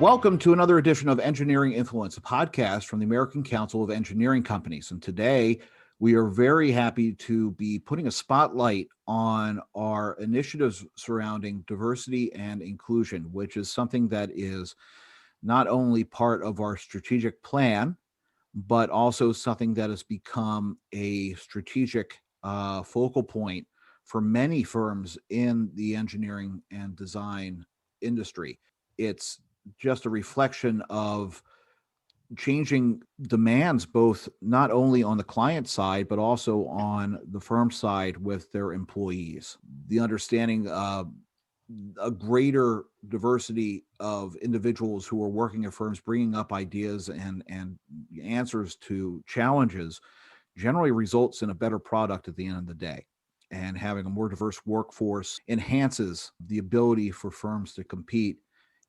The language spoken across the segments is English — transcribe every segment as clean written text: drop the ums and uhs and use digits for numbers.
Welcome to another edition of Engineering Influence, a podcast from the American Council of Engineering Companies. And today we are very happy to be putting a spotlight on our initiatives surrounding diversity and inclusion, which is something that is not only part of our strategic plan, but also something that has become a strategic focal point for many firms in the engineering and design industry. It's just a reflection of changing demands, both not only on the client side, but also on the firm side with their employees. The understanding of a greater diversity of individuals who are working at firms, bringing up ideas and answers to challenges generally results in a better product at the end of the day. And having a more diverse workforce enhances the ability for firms to compete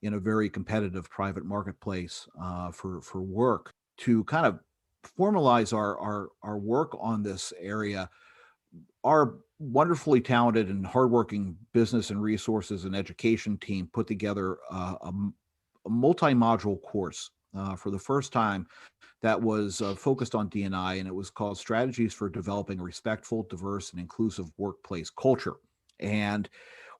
in a very competitive private marketplace for work. To kind of formalize our work on this area, our wonderfully talented and hardworking business and resources and education team put together a multi-module course for the first time that was focused on D&I, and it was called Strategies for Developing a Respectful, Diverse, and Inclusive Workplace Culture. And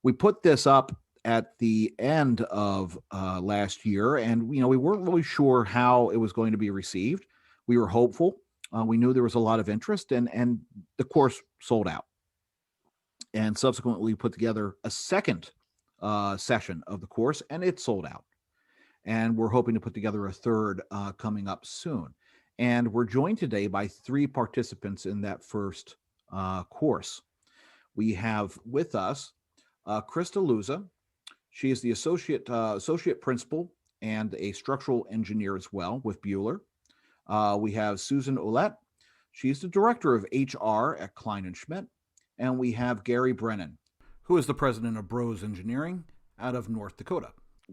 we put this up at the end of last year, and we weren't really sure how it was going to be received. We were hopeful. We knew there was a lot of interest, and the course sold out. And subsequently, we put together a second session of the course, and it sold out. And we're hoping to put together a third coming up soon. And we're joined today by three participants in that first course. We have with us Krista Looza. She is the associate principal and a structural engineer as well with Buehler. We have Susan Ouellette. She's the director of HR at Keinschmidt. And we have Gary Brennan, who is the president of Brosz Engineering out of North Dakota.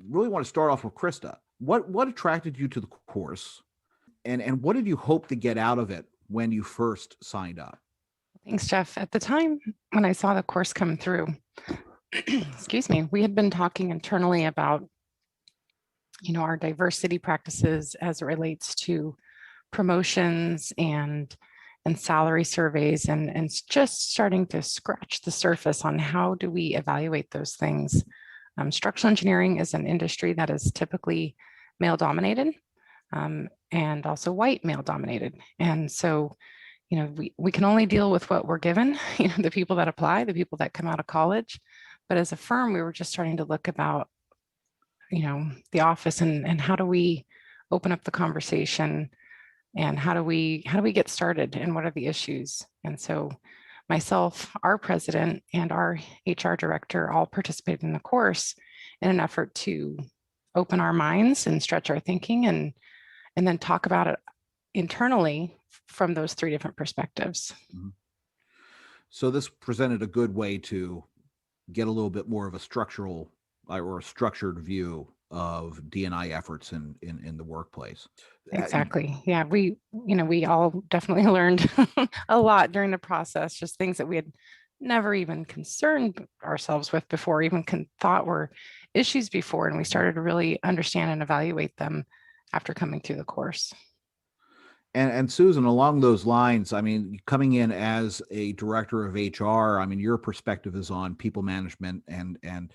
Really want to start off with Krista. What attracted you to the course, and what did you hope to get out of it when you first signed up? Thanks, Jeff. At the time when I saw the course come through, excuse me, we had been talking internally about, our diversity practices as it relates to promotions and salary surveys, and just starting to scratch the surface on how do we evaluate those things. Structural engineering is an industry that is typically male dominated and also white male dominated. And so, we can only deal with what we're given, the people that apply, the people that come out of college. But as a firm, we were just starting to look about, the office and how do we open up the conversation, and how do we get started, and what are the issues? And so myself, our president, and our HR director all participated in the course in an effort to open our minds and stretch our thinking, and then talk about it internally from those three different perspectives. Mm-hmm. So this presented a good way to get a little bit more of a structural or a structured view of D&I efforts in the workplace. Exactly. Yeah, we all definitely learned a lot during the process, just things that we had never even concerned ourselves with before, even thought were issues before, and we started to really understand and evaluate them after coming through the course. And Susan, along those lines, coming in as a director of HR, your perspective is on people management and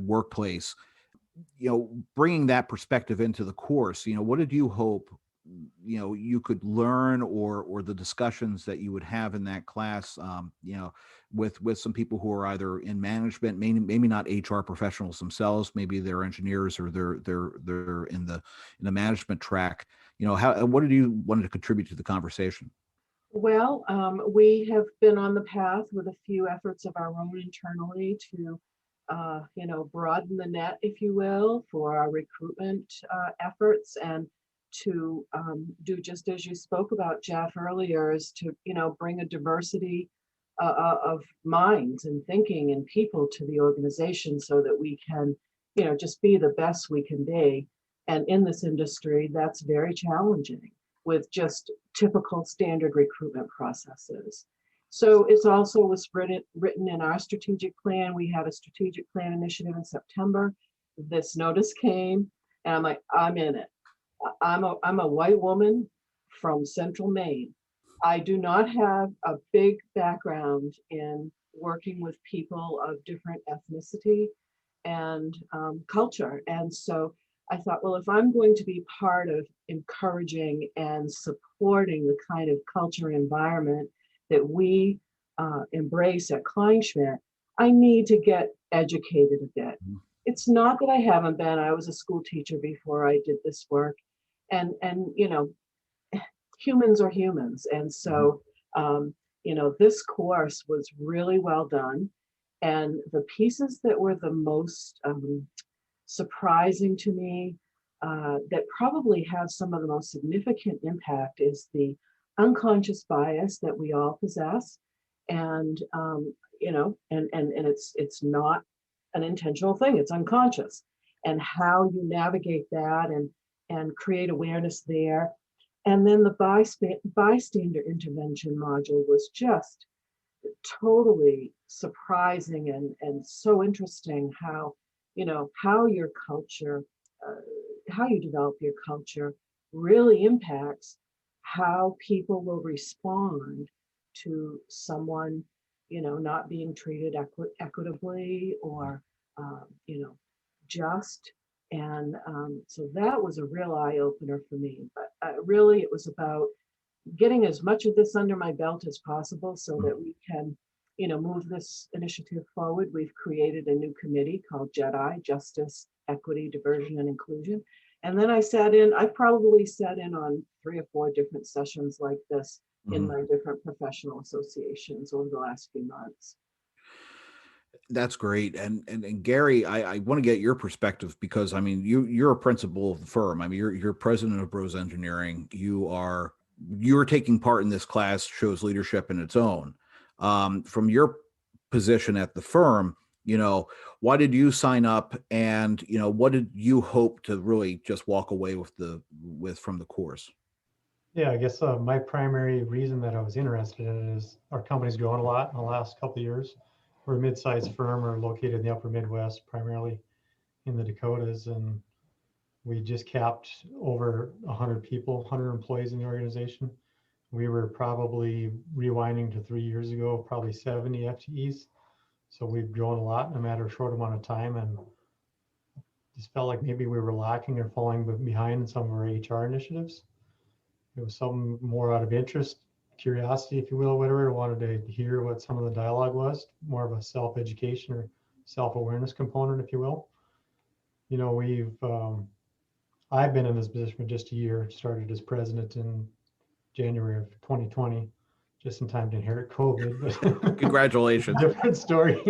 workplace. Bringing that perspective into the course, what did you hope, you could learn, or the discussions that you would have in that class, with some people who are either in management, maybe not HR professionals themselves, maybe they're engineers, or they're in the management track. What did you want to contribute to the conversation? Well, we have been on the path with a few efforts of our own internally to broaden the net, if you will, for our recruitment efforts, and to do just as you spoke about, Jeff, earlier, is to, bring a diversity of minds and thinking and people to the organization so that we can, just be the best we can be. And in this industry, that's very challenging with just typical standard recruitment processes. So it's also was written in our strategic plan. We had a strategic plan initiative in September. This notice came, And I'm like, I'm in it. I'm a white woman from Central Maine. I do not have a big background in working with people of different ethnicity and culture. And so I thought, well, if I'm going to be part of encouraging and supporting the kind of culture environment that we embrace at Keinschmidt, I need to get educated a bit. It's not that I haven't been. I was a school teacher before I did this work, and you know, humans are humans, and so you know, this course was really well done, and the pieces that were the most surprising to me, that probably have some of the most significant impact, is the unconscious bias that we all possess, and you know, and it's not an intentional thing, it's unconscious, and how you navigate that and create awareness there. And then the bystander intervention module was just totally surprising and so interesting, how, you know, how your culture, how you develop your culture really impacts how people will respond to someone, you know, not being treated equitably or, you know, just. And so that was a real eye opener for me. But really, it was about getting as much of this under my belt as possible so that we can, you know, move this initiative forward. We've created a new committee called JEDI, Justice, Equity, Diversion, and Inclusion. And then I probably sat in on 3 or 4 different sessions like this in my different professional associations over the last few months. That's great. And Gary, I want to get your perspective, because I mean, you're a principal of the firm. I mean, you're president of Brosz Engineering. You're taking part in this class, shows leadership in its own. From your position at the firm, you know, why did you sign up, and you know, what did you hope to really just walk away from the course? Yeah, I guess my primary reason that I was interested in it is our company's grown a lot in the last couple of years. We're a mid-sized firm. We're located in the upper Midwest, primarily in the Dakotas, and we just capped over 100 people, 100 employees in the organization. We were probably, rewinding to 3 years ago, probably 70 FTEs. So we've grown a lot in a matter of a short amount of time, and just felt like maybe we were lacking or falling behind in some of our HR initiatives. It was something more out of interest, curiosity, if you will, whatever. I wanted to hear what some of the dialogue was, more of a self-education or self-awareness component, if you will. You know, I've been in this position for just a year, started as president in January of 2020, just in time to inherit COVID. But Congratulations. Different story.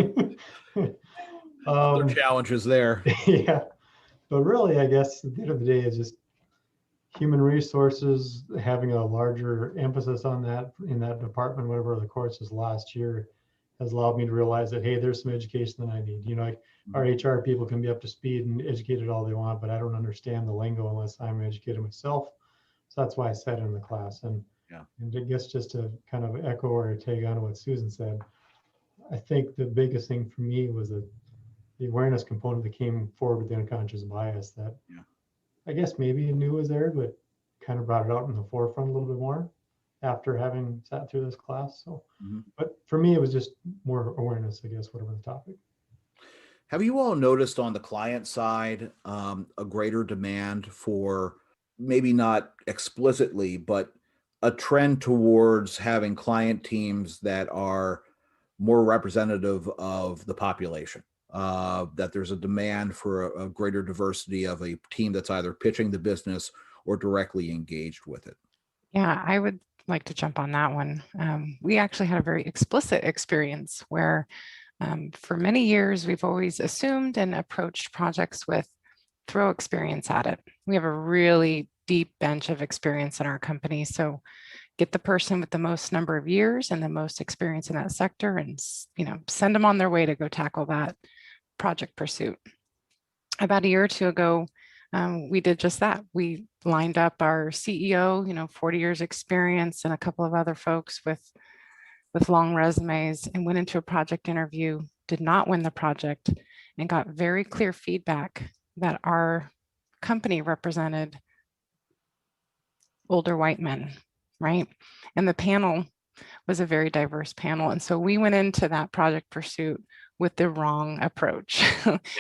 Other challenges there. Yeah, but really, I guess at the end of the day, it's just human resources, having a larger emphasis on that in that department, whatever the course is last year, has allowed me to realize that, hey, there's some education that I need. You know, like our HR people can be up to speed and educated all they want, but I don't understand the lingo unless I'm educated myself. So that's why I sat in the class. And I guess just to kind of echo or tag on what Susan said, I think the biggest thing for me was the awareness component that came forward with the unconscious bias that I guess maybe you knew was there, but kind of brought it out in the forefront a little bit more after having sat through this class. So, but for me, it was just more awareness, I guess, whatever the topic. Have you all noticed on the client side a greater demand for, maybe not explicitly, but a trend towards having client teams that are more representative of the population? That there's a demand for a greater diversity of a team that's either pitching the business or directly engaged with it? Yeah, I would like to jump on that one. We actually had a very explicit experience where for many years, we've always assumed and approached projects with throw experience at it. We have a really deep bench of experience in our company. So get the person with the most number of years and the most experience in that sector, and send them on their way to go tackle that project pursuit. About a year or two ago, we did just that. We lined up our CEO, 40 years experience, and a couple of other folks with long resumes, and went into a project interview, did not win the project, and got very clear feedback that our company represented older white men, right? And the panel was a very diverse panel. And so we went into that project pursuit with the wrong approach.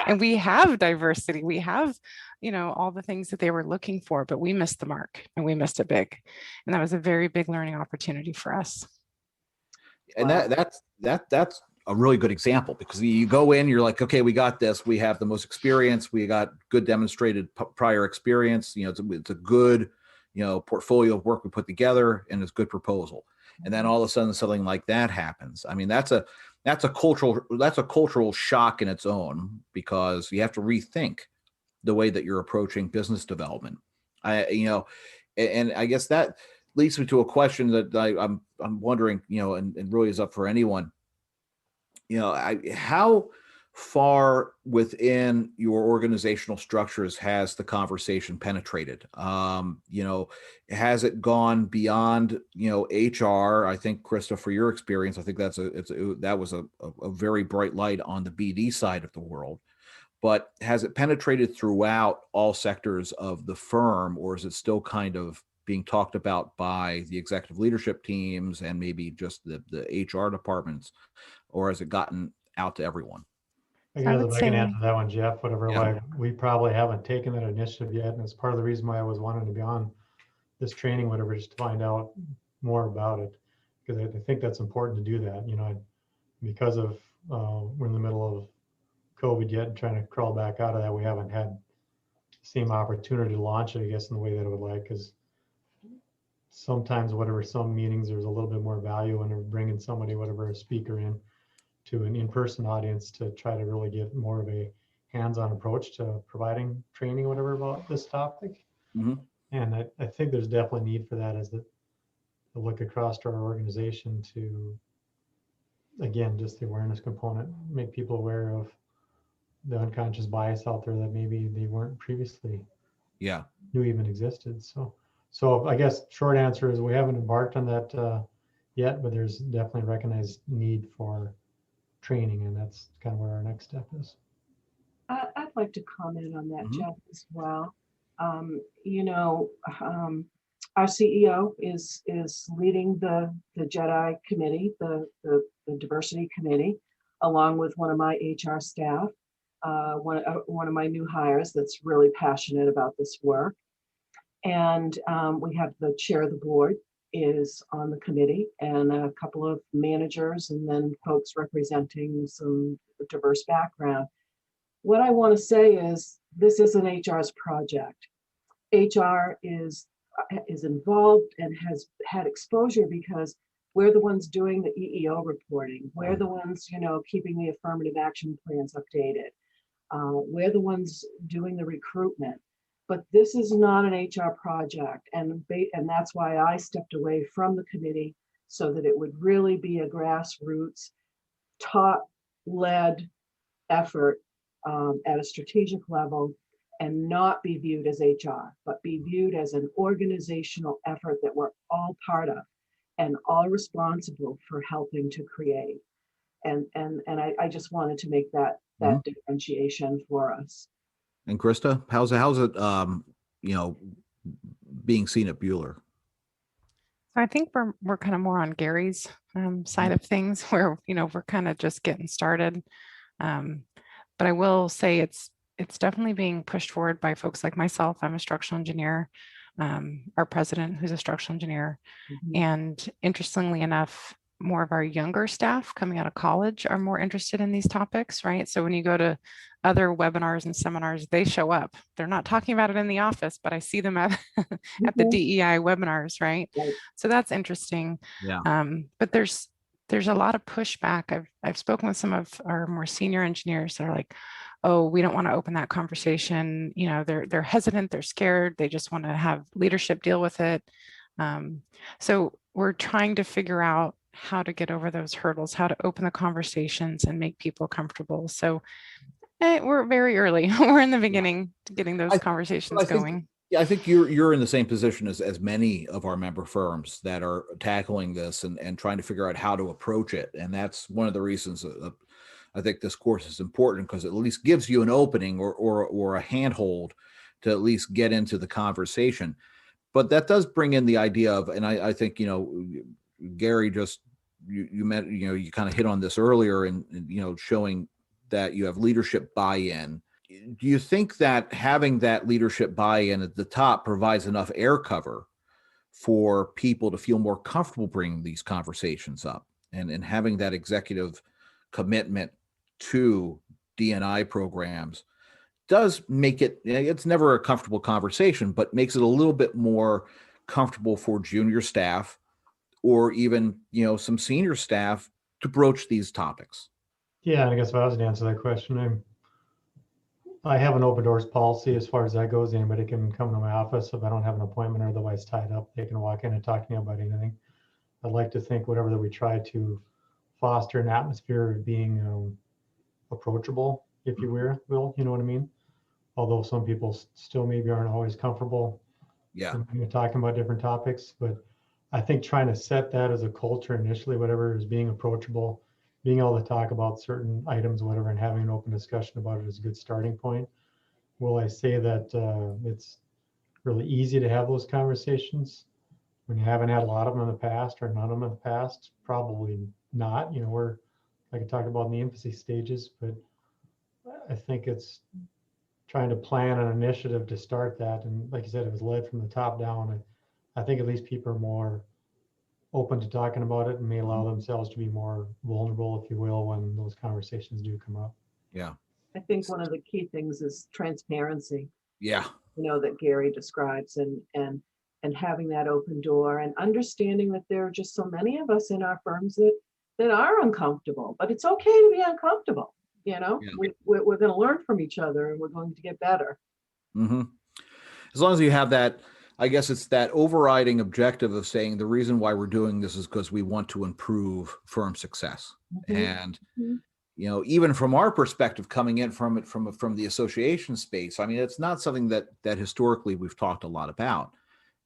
And we have diversity. We have, all the things that they were looking for, but we missed the mark and we missed it big. And that was a very big learning opportunity for us. And that's a really good example, because you go in, you're like, okay, we got this. We have the most experience. We got good demonstrated prior experience. It's a good, portfolio of work we put together, and it's a good proposal. And then all of a sudden something like that happens. I mean, that's a cultural shock in its own, because you have to rethink the way that you're approaching business development. And I guess that leads me to a question that I'm wondering, and really is up for anyone. How far within your organizational structures has the conversation penetrated? Has it gone beyond, HR? I think, Krista, for your experience, I think that was a very bright light on the BD side of the world. But has it penetrated throughout all sectors of the firm, or is it still kind of being talked about by the executive leadership teams and maybe just the HR departments, or has it gotten out to everyone? I guess if I can answer that one, Jeff, we probably haven't taken that initiative yet. And it's part of the reason why I was wanting to be on this training, just to find out more about it. Because I think that's important to do that, because of we're in the middle of COVID yet and trying to crawl back out of that. We haven't had the same opportunity to launch it, I guess, in the way that I would like, because sometimes some meetings, there's a little bit more value in bringing somebody, a speaker to an in-person audience to try to really get more of a hands-on approach to providing training, about this topic. Mm-hmm. And I think there's definitely need for that as the look across to our organization to, again, just the awareness component, make people aware of the unconscious bias out there that maybe they weren't previously knew even existed. So I guess short answer is we haven't embarked on that yet, but there's definitely a recognized need for training, and that's kind of where our next step is. I'd like to comment on that, Jeff, as well. Our CEO is leading the JEDI committee, the diversity committee, along with one of my HR staff, one of my new hires that's really passionate about this work. And we have the chair of the board is on the committee, and a couple of managers, and then folks representing some diverse background. What I want to say is this isn't HR's project. HR is involved and has had exposure because we're the ones doing the EEO reporting. We're the ones, keeping the affirmative action plans updated. We're the ones doing the recruitment. But this is not an HR project, and that's why I stepped away from the committee, so that it would really be a grassroots, top-led effort at a strategic level, and not be viewed as HR, but be viewed as an organizational effort that we're all part of and all responsible for helping to create. And I just wanted to make that differentiation for us. And Krista, how's it being seen at Buehler? I think we're kind of more on Gary's side of things, where we're kind of just getting started. But I will say it's definitely being pushed forward by folks like myself. I'm a structural engineer, our president, who's a structural engineer, and interestingly enough, more of our younger staff coming out of college are more interested in these topics, right? So when you go to other webinars and seminars, they show up. They're not talking about it in the office, but I see them at the DEI webinars, right? So that's interesting. But there's a lot of pushback. I've spoken with some of our more senior engineers that are like, oh, we don't want to open that conversation. They're hesitant, they're scared, they just want to have leadership deal with it. So we're trying to figure out how to get over those hurdles, how to open the conversations and make people comfortable. So we're very early. We're in the beginning to getting those conversations going. I think you're in the same position as many of our member firms that are tackling this and trying to figure out how to approach it. And that's one of the reasons I think this course is important, because it at least gives you an opening or a handhold to at least get into the conversation. But that does bring in the idea of, and I think, Gary, just you meant, you kind of hit on this earlier, and showing that you have leadership buy-in. Do you think that having that leadership buy-in at the top provides enough air cover for people to feel more comfortable bringing these conversations up, and having that executive commitment to D&I programs does make it, it's never a comfortable conversation, but makes it a little bit more comfortable for junior staff or even, some senior staff to broach these topics? Yeah, and I guess if I was to answer that question, I have an open doors policy as far as that goes. Anybody can come to my office if I don't have an appointment or otherwise tied up. They can walk in and talk to me about anything. I'd like to think whatever that we try to foster an atmosphere of being approachable, if you will, you know what I mean? Although some people still maybe aren't always comfortable talking about different topics, but I think trying to set that as a culture initially, whatever, is being approachable, being able to talk about certain items, whatever, and having an open discussion about it is a good starting point. Will I say that it's really easy to have those conversations when you haven't had a lot of them in the past or none of them in the past? Probably not. We're, like I talked about in the infancy stages, but I think it's trying to plan an initiative to start that. And like you said, it was led from the top down. I think at least people are more open to talking about it and may allow themselves to be more vulnerable, if you will, when those conversations do come up. Yeah. I think one of the key things is transparency. Yeah. That Gary describes, and having that open door and understanding that there are just so many of us in our firms that are uncomfortable, but it's okay to be uncomfortable. Yeah. We're going to learn from each other, and we're going to get better. Mm-hmm. As long as you have that, I guess it's that overriding objective of saying the reason why we're doing this is because we want to improve firm success. Mm-hmm. And, even from our perspective, coming in from the association space, I mean, it's not something that historically we've talked a lot about.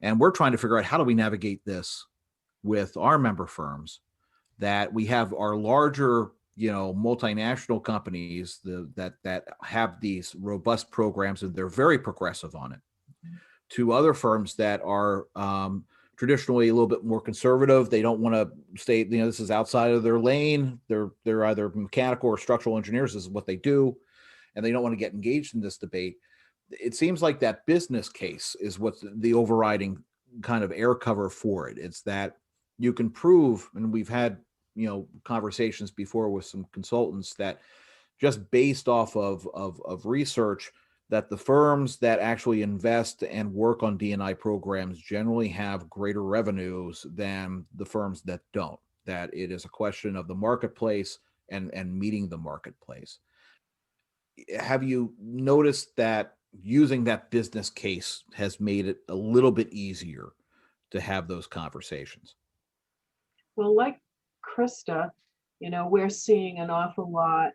And we're trying to figure out, how do we navigate this with our member firms, that we have our larger, multinational companies that have these robust programs, and they're very progressive on it, to other firms that are traditionally a little bit more conservative. They don't want to stay, this is outside of their lane. They're either mechanical or structural engineers. This is what they do, and they don't want to get engaged in this debate. It seems like that business case is what's the overriding kind of air cover for it. It's that you can prove, and we've had conversations before with some consultants, that just based off of research, that the firms that actually invest and work on D&I programs generally have greater revenues than the firms that don't. That it is a question of the marketplace and meeting the marketplace. Have you noticed that using that business case has made it a little bit easier to have those conversations? Well, like Krista, we're seeing an awful lot.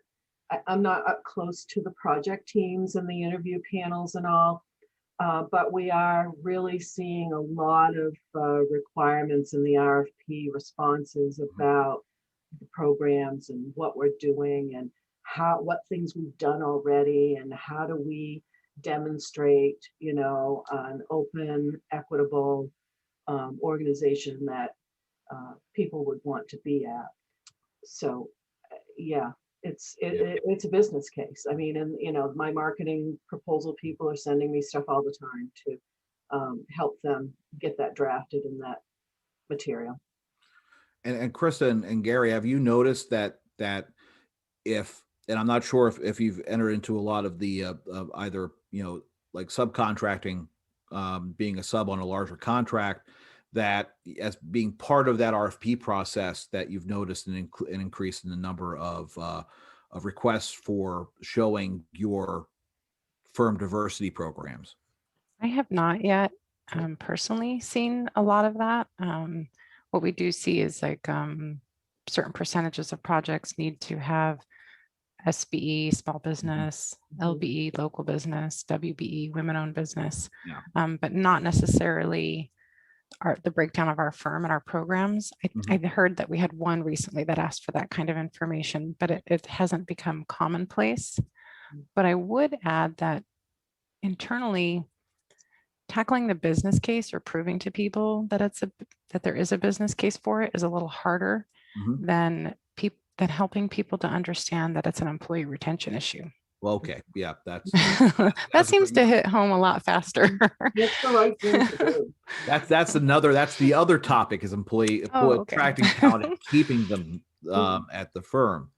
I'm not up close to the project teams and the interview panels and all, but we are really seeing a lot of requirements in the RFP responses about the programs and what we're doing and what things we've done already, and how do we demonstrate, an open, equitable organization that people would want to be at. So, yeah. It's a business case. I mean, and my marketing proposal people are sending me stuff all the time to help them get that drafted in that material. And Krista and Gary, have you noticed that if, and I'm not sure if you've entered into a lot of the either like subcontracting, being a sub on a larger contract, that as being part of that RFP process, that you've noticed an increase in the number of requests for showing your firm diversity programs? I have not yet personally seen a lot of that. What we do see is like certain percentages of projects need to have SBE, small business, LBE, local business, WBE, women-owned business, but not necessarily the breakdown of our firm and our programs. I heard that we had one recently that asked for that kind of information, but it hasn't become commonplace. But I would add that internally, tackling the business case or proving to people that that there is a business case for it is a little harder Mhm. than helping people to understand that it's an employee retention issue. Well, okay, yeah, that's That seems to hit home a lot faster. It's the right thing to do. that's the other topic is employee Oh, okay. attracting talent and keeping them at the firm.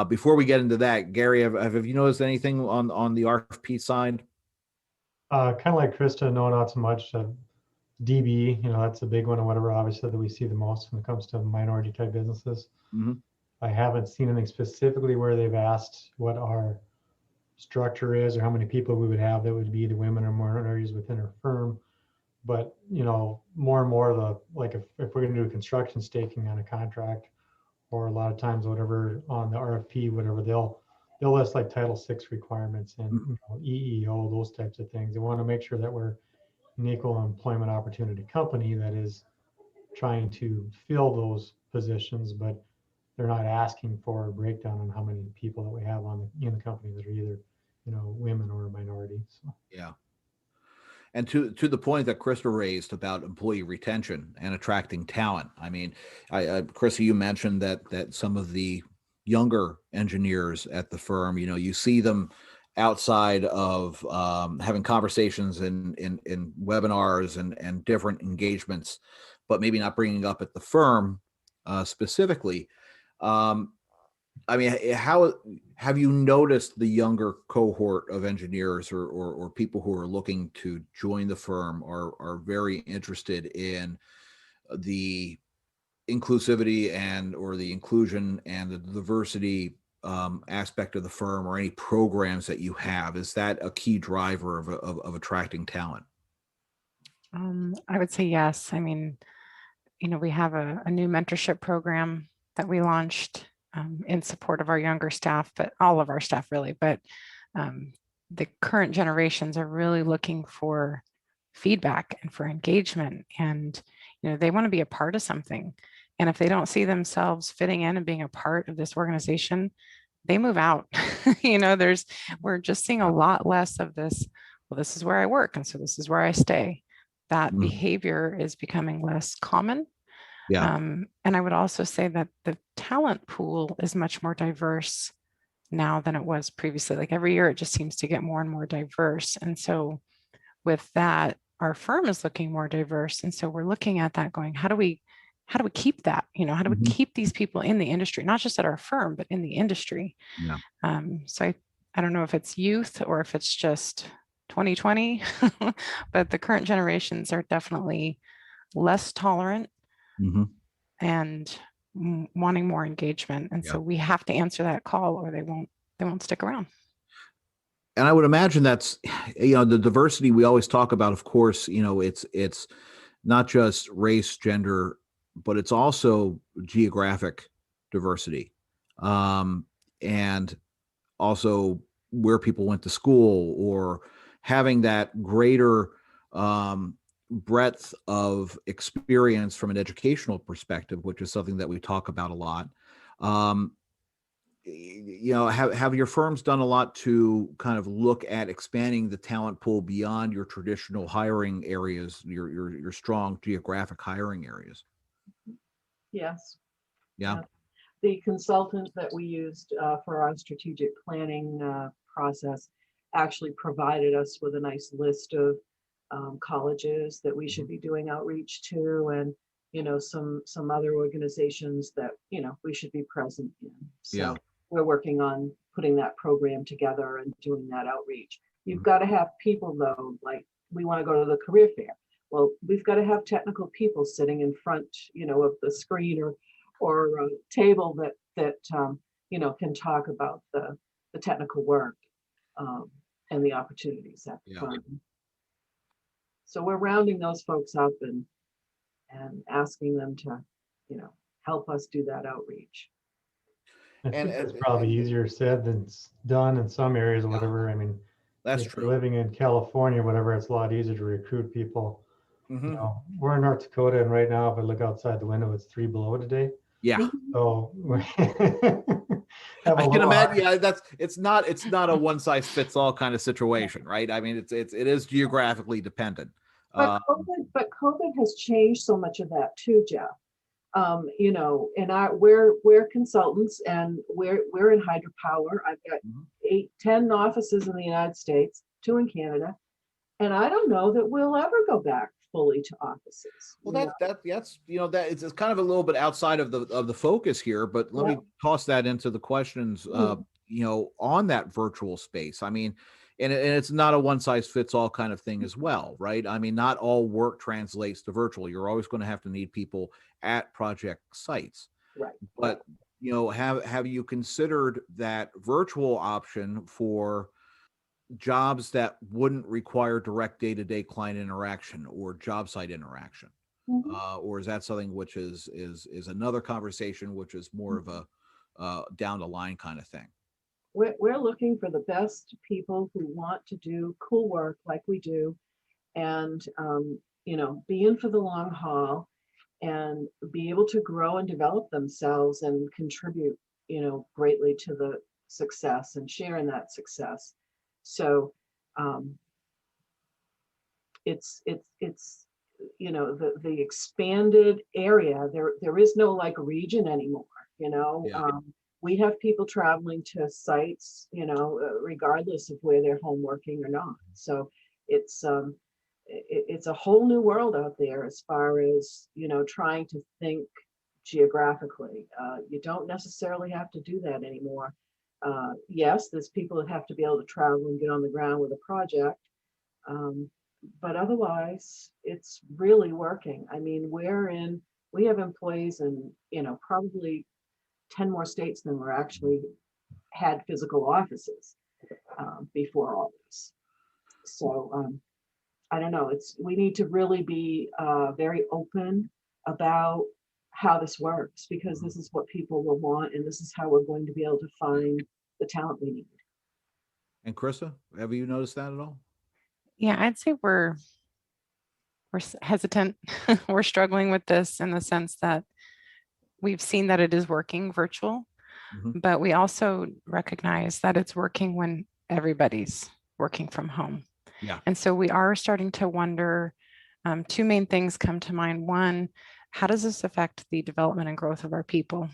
Before we get into that, Gary, have you noticed anything on the RFP side? Kind of like Krista, no, not so much. DB, that's a big one or whatever, obviously, that we see the most when it comes to minority type businesses. Mhm. I haven't seen anything specifically where they've asked what our structure is or how many people we would have that would be the women or minorities within our firm. But, more and more like if we're going to do construction staking on a contract, or a lot of times whatever on the RFP, whatever, they'll list like Title VI requirements and EEO, those types of things. They want to make sure that we're an equal employment opportunity company that is trying to fill those positions, but they're not asking for a breakdown on how many people that we have in the company that are either, women or minority. So. Yeah. And to the point that Krista raised about employee retention and attracting talent, I mean, Krista, you mentioned that some of the younger engineers at the firm, you see them outside of having conversations in webinars and different engagements, but maybe not bringing up at the firm specifically. I mean, how have you noticed the younger cohort of engineers or people who are looking to join the firm are very interested in the inclusivity or the inclusion and the diversity aspect of the firm, or any programs that you have? Is that a key driver of attracting talent? I would say yes. I mean, we have a new mentorship program that we launched in support of our younger staff, but all of our staff really. But the current generations are really looking for feedback and for engagement, and they want to be a part of something. And if they don't see themselves fitting in and being a part of this organization, they move out. We're just seeing a lot less of this. Well, this is where I work, and so this is where I stay. That behavior is becoming less common. Yeah. And I would also say that the talent pool is much more diverse now than it was previously. Like every year, it just seems to get more and more diverse. And so with that, our firm is looking more diverse. And so we're looking at that going, how do we keep that? How do we keep these people in the industry, not just at our firm, but in the industry? Yeah. So I don't know if it's youth or if it's just 2020, but the current generations are definitely less tolerant and wanting more engagement. And so we have to answer that call or they won't stick around. And I would imagine that's, the diversity we always talk about, of course, it's not just race, gender, but it's also geographic diversity. And also where people went to school, or having that greater breadth of experience from an educational perspective, which is something that we talk about a lot. Have your firms done a lot to kind of look at expanding the talent pool beyond your traditional hiring areas, your strong geographic hiring areas? Yes. Yeah. The consultant that we used for our strategic planning process actually provided us with a nice list of colleges that we should be doing outreach to, and some other organizations that we should be present in. So we're working on putting that program together and doing that outreach. You've got to have people though, like we want to go to the career fair. Well, we've got to have technical people sitting in front, of the screen or a table that can talk about the technical work and the opportunities at the firm. So we're rounding those folks up and asking them to, help us do that outreach. I think it's probably easier said than done in some areas or whatever. I mean, that's if true. you're living in California, whatever, it's a lot easier to recruit people. We're in North Dakota, and right now, if I look outside the window, it's 3 below today. Yeah. So have a I can little imagine. hard- Yeah, it's not a one size fits all kind of situation, right? I mean, it is geographically dependent. But COVID has changed so much of that too, Jeff. You know, and we're consultants, and we're in hydropower. I've got Mhm. 10 offices in the United States, 2 in Canada, and I don't know that we'll ever go back fully to offices. Well, You know? that's that it's kind of a little bit outside of the focus here, but let me toss that into the questions. On that virtual space. I mean, and it's not a one size fits all kind of thing as well, right? I mean, not all work translates to virtual. You're always going to have to need people at project sites. Right. But have you considered that virtual option for jobs that wouldn't require direct day-to-day client interaction or job site interaction? Or is that something which is another conversation, which is more of a down the line kind of thing? We're looking for the best people who want to do cool work like we do, and be in for the long haul, and be able to grow and develop themselves and contribute, greatly to the success and share in that success. So it's the expanded area. There is no like region anymore. Yeah. We have people traveling to sites, regardless of where they're home working or not. So it's a whole new world out there as far as trying to think geographically. You don't necessarily have to do that anymore. Yes, there's people that have to be able to travel and get on the ground with a project. But otherwise, it's really working. I mean, we have employees in, probably 10 more states than we're actually had physical offices before all this. So I don't know. We need to really be very open about how this works, because this is what people will want, and this is how we're going to be able to find the talent we need. And Krista, have you noticed that at all? Yeah, I'd say we're hesitant. We're struggling with this in the sense that we've seen that it is working virtual, but we also recognize that it's working when everybody's working from home. Yeah. And so we are starting to wonder, 2 main things come to mind. One, how does this affect the development and growth of our people?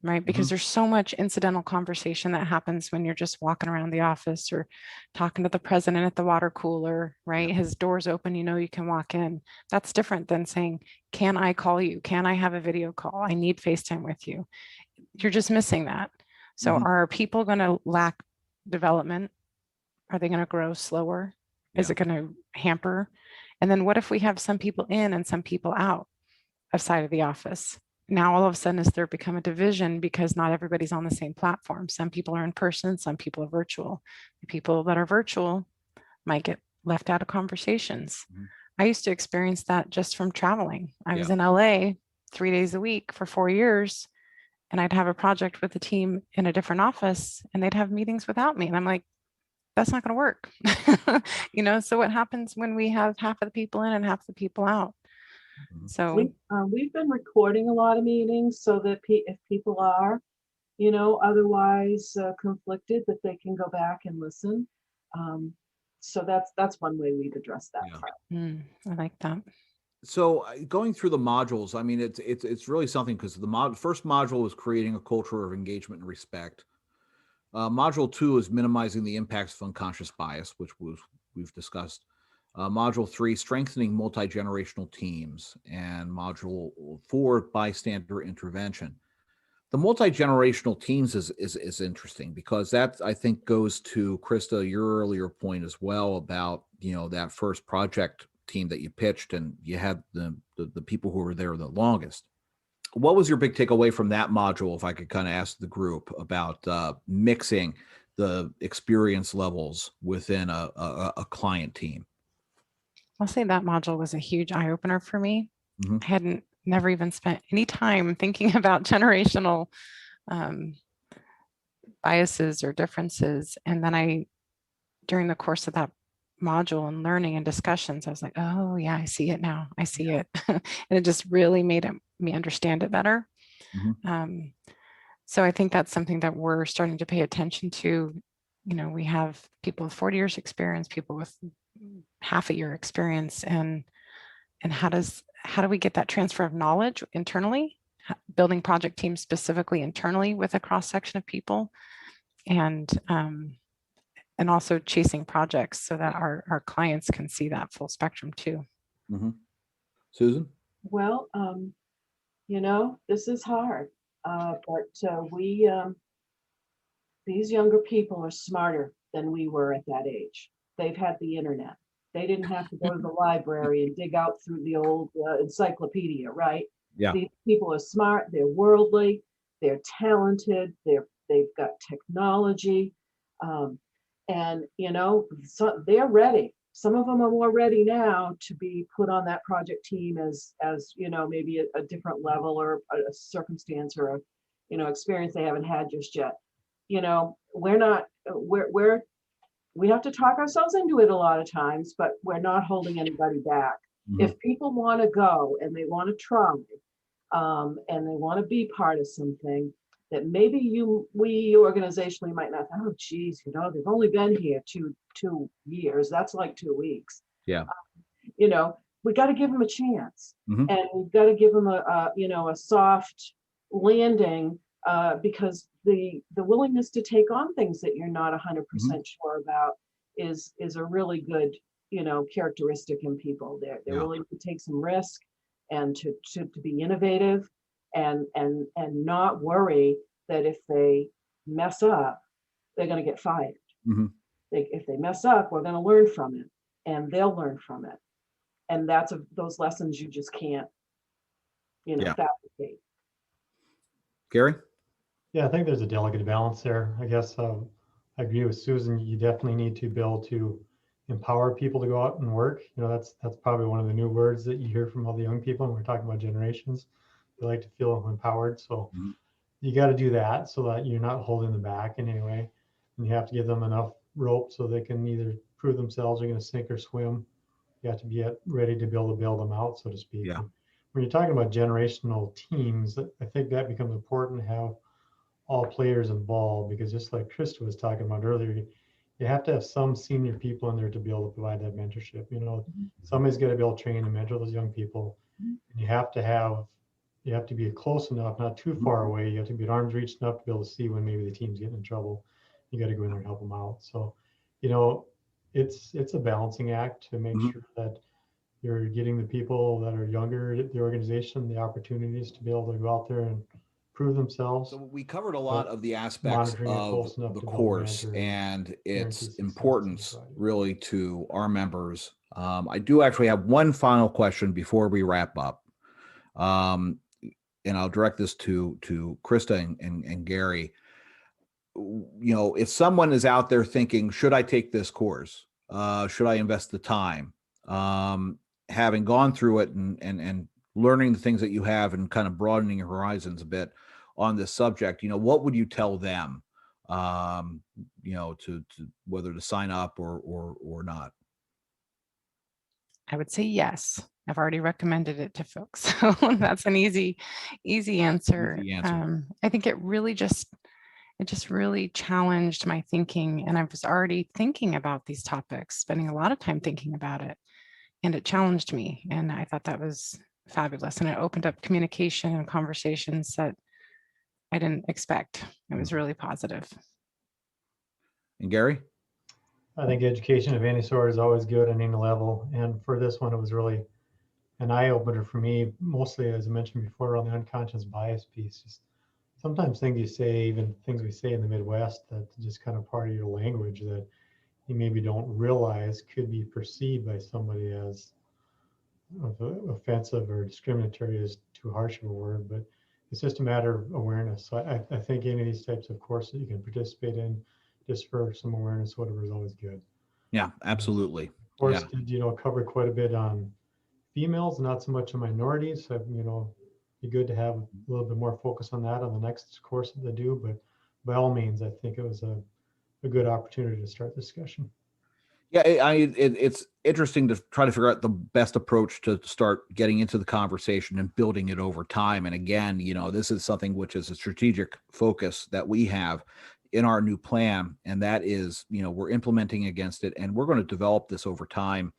Right? Because there's so much incidental conversation that happens when you're just walking around the office or talking to the president at the water cooler, right? His door's open, you can walk in. That's different than saying, can I call you? Can I have a video call? I need FaceTime with you. You're just missing that. So are people going to lack development? Are they going to grow slower? Is it going to hamper? And then what if we have some people in and some people out of side of the office? Now, all of a sudden, is there become a division because not everybody's on the same platform? Some people are in person, some people are virtual. The people that are virtual might get left out of conversations. I used to experience that just from traveling. I was in LA 3 days a week for 4 years, and I'd have a project with the team in a different office, and they'd have meetings without me. And I'm like, that's not going to work. So what happens when we have half of the people in and half the people out? So we've been recording a lot of meetings so that if people are, otherwise conflicted, that they can go back and listen. So that's one way we've addressed that part. I like that. So going through the modules, I mean, it's really something, because the first module was creating a culture of engagement and respect. Module 2 is minimizing the impacts of unconscious bias, which we've discussed. Module 3, strengthening multi-generational teams, and Module 4, bystander intervention. The multi-generational teams is interesting, because that, I think, goes to Krista, your earlier point as well about that first project team that you pitched, and you had the people who were there the longest. What was your big takeaway from that module, if I could kind of ask the group about mixing the experience levels within a client team? I'll say that module was a huge eye opener for me. I never even spent any time thinking about generational biases or differences. And then during the course of that module and learning and discussions, I was like, oh yeah, I see it now. I see it. And it just really made me understand it better. So I think that's something that we're starting to pay attention to. You know, we have people with 40 years experience, people with half a year experience, and how do we get that transfer of knowledge internally, building project teams specifically internally with a cross section of people, and also chasing projects so that our clients can see that full spectrum too. Mm-hmm. Susan? Well, this is hard, but these younger people are smarter than we were at that age. They've had the internet. They didn't have to go to the library and dig out through the old encyclopedia, right? Yeah. These people are smart, they're worldly, they're talented, they've got technology, and so they're ready. Some of them are more ready now to be put on that project team as maybe a different level or a circumstance or a experience they haven't had just yet. We have to talk ourselves into it a lot of times, but we're not holding anybody back. Mm-hmm. If people want to go and they want to try, and they want to be part of something that maybe we organizationally might not, oh geez, they've only been here two years. That's like 2 weeks. Yeah. We got to give them a chance. Mm-hmm. And we've got to give them a soft landing, because the willingness to take on things that you're not 100% sure about is a really good, characteristic in people. They're willing to take some risk and to be innovative and not worry that if they mess up, they're going to get fired. Mm-hmm. If they mess up, we're going to learn from it, and they'll learn from it. And that's those lessons you just can't, fabricate. Gary? Yeah, I think there's a delicate balance there. I guess I agree with Susan. You definitely need to be able to empower people to go out and work. That's probably one of the new words that you hear from all the young people when we're talking about generations. They like to feel empowered. So you got to do that so that you're not holding them back in any way. And you have to give them enough rope so they can either prove themselves are going to sink or swim. You have to be ready to be able to bail them out, so to speak. Yeah. When you're talking about generational teams, I think that becomes important to have all players involved, because just like Krista was talking about earlier, you have to have some senior people in there to be able to provide that mentorship. Somebody's got to be able to train and mentor those young people. And you have to be close enough, not too far away. You have to be at arm's reach enough to be able to see when maybe the team's getting in trouble. You got to go in there and help them out. So, it's a balancing act to make sure that you're getting the people that are younger at the organization the opportunities to be able to go out there and prove themselves. So we covered a lot of the aspects monitoring it of close enough the to build course mentor and guarantee its success in the importance project. really to our members. I do actually have one final question before we wrap up. And I'll direct this to Krista and Gary. If someone is out there thinking, should I take this course? Should I invest the time? Having gone through it and learning the things that you have and kind of broadening your horizons a bit on this subject, what would you tell them, to whether to sign up or not? I would say yes. I've already recommended it to folks. So that's an easy answer. Easy answer. I think it just really challenged my thinking. And I was already thinking about these topics, spending a lot of time thinking about it. And it challenged me. And I thought that was fabulous. And it opened up communication and conversations that I didn't expect. It was really positive. And Gary? I think education of any sort is always good on any level. And for this one, it was really an eye-opener for me, mostly, as I mentioned before, on the unconscious bias piece. Just sometimes things you say, even things we say in the Midwest, that's just kind of part of your language that you maybe don't realize could be perceived by somebody as offensive or discriminatory is too harsh of a word, but it's just a matter of awareness. So I think any of these types of courses you can participate in just for some awareness, whatever, is always good. Yeah, absolutely. Of course, did cover quite a bit on females, not so much on minorities. So, be good to have a little bit more focus on that on the next course that they do. But by all means, I think it was a good opportunity to start the discussion. Yeah, it's interesting to try to figure out the best approach to start getting into the conversation and building it over time. And again, this is something which is a strategic focus that we have in our new plan, and that is, we're implementing against it, and we're going to develop this over time.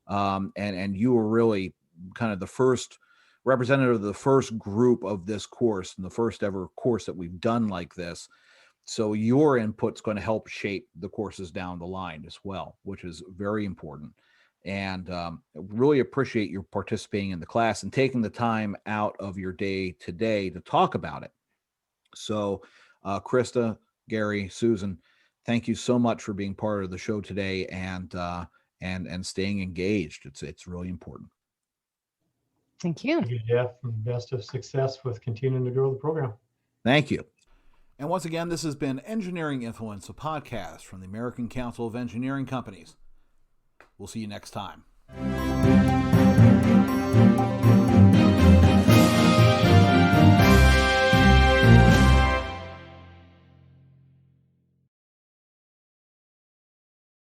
And you were really kind of the first representative of the first group of this course, and the first ever course that we've done like this. So your input's going to help shape the courses down the line as well, which is very important. And really appreciate your participating in the class and taking the time out of your day today to talk about it. So Krista, Gary, Susan, thank you so much for being part of the show today and staying engaged. It's really important. Thank you. Thank you, Jeff, and best of success with continuing to grow the program. Thank you. And once again, this has been Engineering Influence, a podcast from the American Council of Engineering Companies. We'll see you next time.